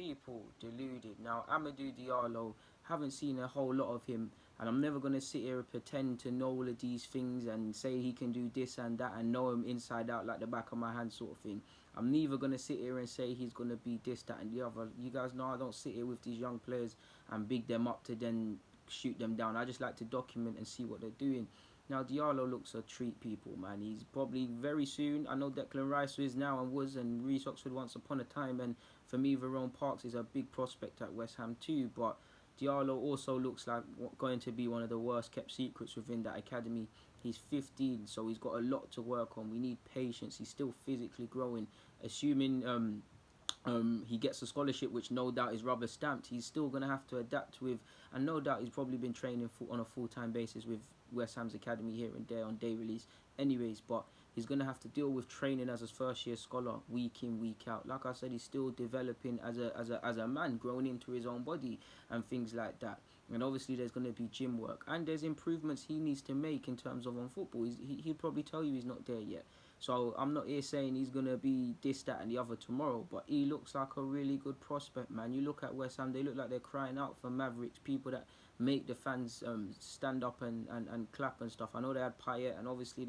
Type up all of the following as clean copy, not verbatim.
people deluded. Now, Amadou Diallo, haven't seen a whole lot of him, and I'm never going to sit here and pretend to know all of these things and say he can do this and that and know him inside out like the back of my hand sort of thing. I'm neither going to sit here and say he's going to be this, that and the other. You guys know I don't sit here with these young players and big them up to then shoot them down. I just like to document and see what they're doing. Now, Diallo looks a treat, people, man. He's probably very soon. I know Declan Rice is now and was, and Reece Oxford once upon a time. And for me, Verone Parks is a big prospect at West Ham too. But Diallo also looks like going to be one of the worst kept secrets within that academy. He's 15, so he's got a lot to work on. We need patience. He's still physically growing. Assuming he gets a scholarship, which no doubt is rubber stamped, he's still going to have to adapt with, and no doubt he's probably been training on a full-time basis with West Ham's academy here and there on day release anyways, but he's going to have to deal with training as a first-year scholar week in, week out. Like I said, he's still developing as a man, growing into his own body and things like that. And obviously there's going to be gym work, and there's improvements he needs to make in terms of on football. He'll probably tell you he's not there yet. So I'm not here saying he's going to be this, that and the other tomorrow, but he looks like a really good prospect, man. You look at West Ham, they look like they're crying out for Mavericks, people that make the fans stand up and clap and stuff. I know they had Payet, and obviously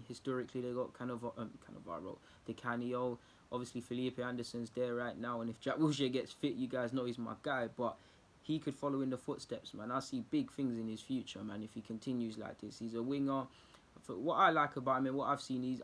historically they got Cannavaro, Di Canio. Obviously Felipe Anderson's there right now, and if Jack Wilshere gets fit, you guys know he's my guy, but he could follow in the footsteps, man. I see big things in his future, man, if he continues like this. He's a winger. For what I like about him and what I've seen, he's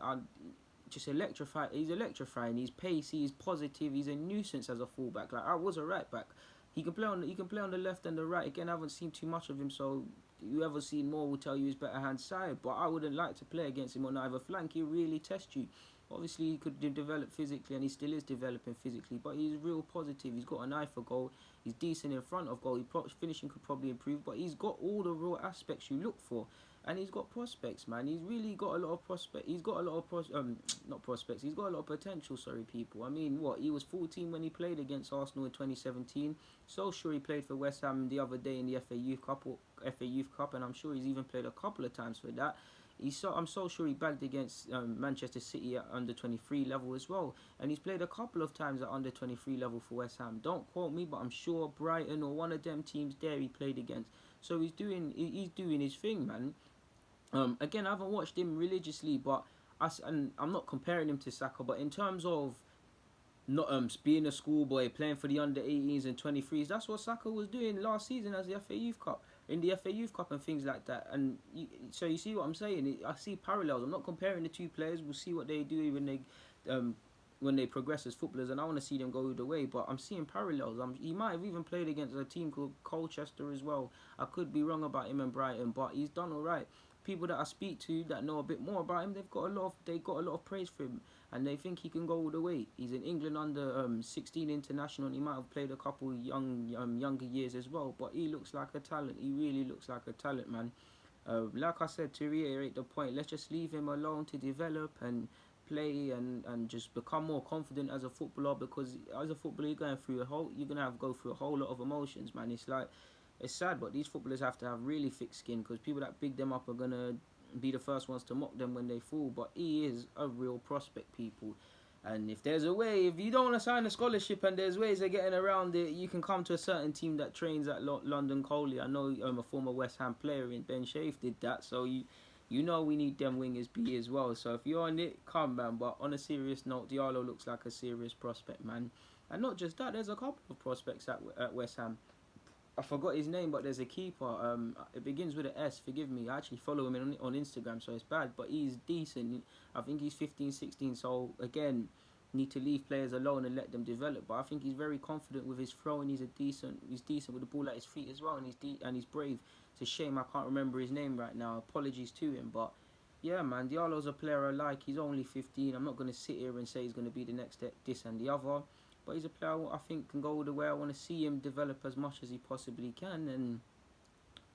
just electrified. He's electrifying. He's pacey. He's positive. He's a nuisance as a fullback. Like, I was a right back. He can play on the left and the right. Again, I haven't seen too much of him, so whoever's seen more will tell you he's better hand side. But I wouldn't like to play against him on either flank. He really tests you. Obviously, he could develop physically, and he still is developing physically. But he's real positive. He's got an eye for goal. He's decent in front of goal. Finishing could probably improve, but he's got all the real aspects you look for. And he's got prospects, man. He's really got a lot of prospects. He's got a lot of not prospects. He's got a lot of potential. Sorry, people. I mean, what? He was 14 when he played against Arsenal in 2017. So sure he played for West Ham the other day in the FA Youth Cup, and I'm sure he's even played a couple of times for that. I'm so sure he bagged against Manchester City at under 23 level as well, and he's played a couple of times at under 23 level for West Ham. Don't quote me, but I'm sure Brighton or one of them teams there he played against. So he's doing his thing, man. Again, I haven't watched him religiously, but and I'm not comparing him to Saka, but in terms of not being a schoolboy, playing for the under 18s and 23s, that's what Saka was doing last season as the FA Youth Cup, in the FA Youth Cup and things like that. And so you see what I'm saying? I see parallels. I'm not comparing the two players. We'll see what they do when they progress as footballers, and I want to see them go the way, but I'm seeing parallels. He might have even played against a team called Colchester as well. I could be wrong about him and Brighton, but he's done all right. People that I speak to that know a bit more about him, they got a lot of praise for him, and they think he can go all the way. He's in England under 16 international, and he might have played a couple younger years as well, but he looks like a talent. He really looks like a talent, man. Like I said, to reiterate the point, let's just leave him alone to develop and play and just become more confident as a footballer, because as a footballer you're gonna go through a whole lot of emotions, man. It's sad, but these footballers have to have really thick skin, because people that big them up are gonna be the first ones to mock them when they fall. But he is a real prospect, people. And if there's a way, if you don't want to sign a scholarship and there's ways of getting around it, you can come to a certain team that trains at London Coley. I know a former West Ham player in Ben Shafe did that, so you know we need them wingers B as well. So if you're on it, come, man. But on a serious note, Diallo looks like a serious prospect, man. And not just that, there's a couple of prospects at West Ham. I forgot his name, but there's a keeper. It begins with an S. Forgive me. I actually follow him on Instagram, so it's bad. But he's decent. I think he's 15, 16. So again, need to leave players alone and let them develop. But I think he's very confident with his throwing. He's decent with the ball at his feet as well, and he's brave. It's a shame I can't remember his name right now. Apologies to him, but yeah, man, Diallo's a player I like. He's only 15. I'm not going to sit here and say he's going to be the next this and the other. But he's a player I think can go the way I want to see him develop as much as he possibly can. And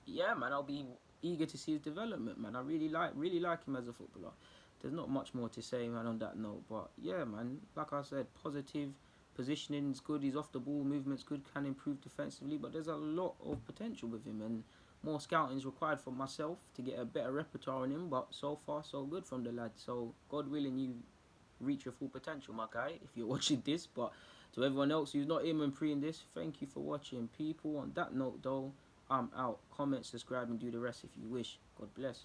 yeah, man, I'll be eager to see his development, man. I really like him as a footballer. There's not much more to say, man, on that note. But yeah, man, like I said, positive. Positioning's good. He's off the ball. Movement's good. Can improve defensively. But there's a lot of potential with him, and more scouting is required for myself to get a better repertoire on him. But so far, so good from the lad. So God willing, you reach your full potential, my guy, if you're watching this. But To everyone else who's not in and pre-ing this, thank you for watching, people. On that note, though, I'm out. Comment, subscribe, and do the rest if you wish. God bless.